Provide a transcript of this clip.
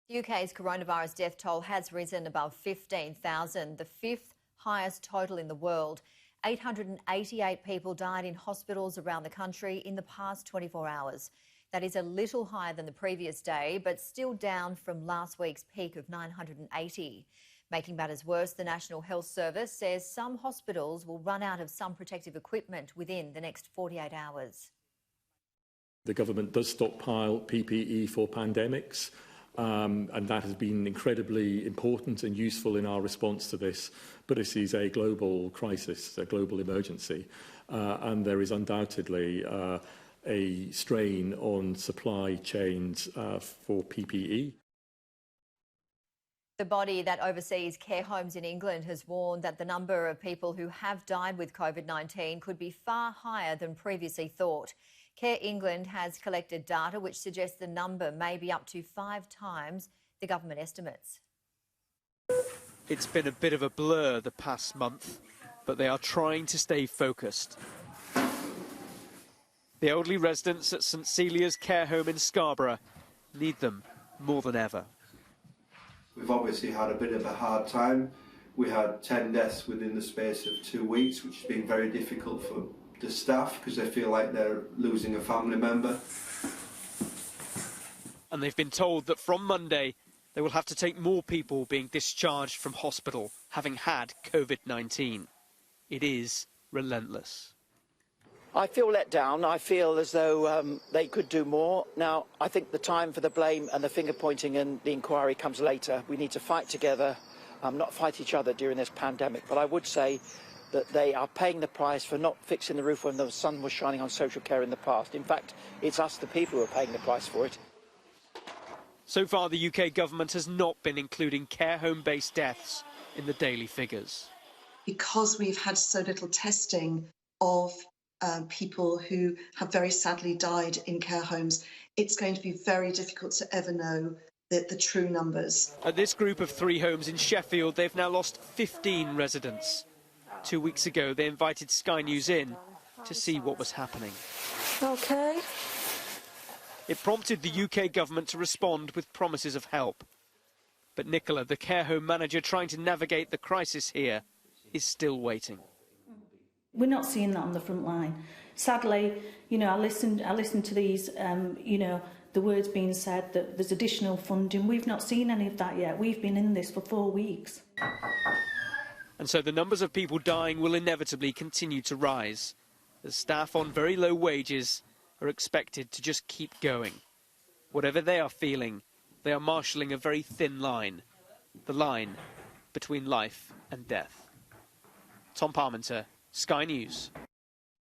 The UK's coronavirus death toll has risen above 15,000, the fifth highest total in the world. 888 people died in hospitals around the country in the past 24 hours. That is a little higher than the previous day, but still down from last week's peak of 980. Making matters worse, the National Health Service says some hospitals will run out of some protective equipment within the next 48 hours. The government does stockpile PPE for pandemics. And that has been incredibly important and useful in our response to this. But this is a global crisis, a global emergency, and there is undoubtedly a strain on supply chains for PPE. The body that oversees care homes in England has warned that the number of people who have died with COVID-19 could be far higher than previously thought. Care England has collected data which suggests the number may be up to 5 times the government estimates. It's been a bit of a blur the past month, but they are trying to stay focused. The elderly residents at St Celia's care home in Scarborough need them more than ever. We've obviously had a bit of a hard time. We had 10 deaths within the space of 2 weeks, which has been very difficult for the staff because they feel like they're losing a family member. And they've been told that from Monday they will have to take more people being discharged from hospital having had COVID-19. It is relentless. I feel let down. I feel as though they could do more. Now, I think the time for the blame and the finger pointing and the inquiry comes later. We need to fight together, not fight each other during this pandemic. But I would say that they are paying the price for not fixing the roof when the sun was shining on social care in the past. In fact, it's us, the people, who are paying the price for it. So far, the UK government has not been including care home-based deaths in the daily figures. Because we've had so little testing of people who have very sadly died in care homes, it's going to be very difficult to ever know the true numbers. At this group of 3 homes in Sheffield, they've now lost 15 residents. 2 weeks ago, they invited Sky News in to see what was happening. OK. It prompted the UK government to respond with promises of help. But Nicola, the care home manager trying to navigate the crisis here, is still waiting. We're not seeing that on the front line. Sadly, I listened to these, the words being said that there's additional funding. We've not seen any of that yet. We've been in this for 4 weeks. And so the numbers of people dying will inevitably continue to rise, as staff on very low wages are expected to just keep going. Whatever they are feeling, they are marshalling a very thin line, the line between life and death. Tom Parmenter, Sky News.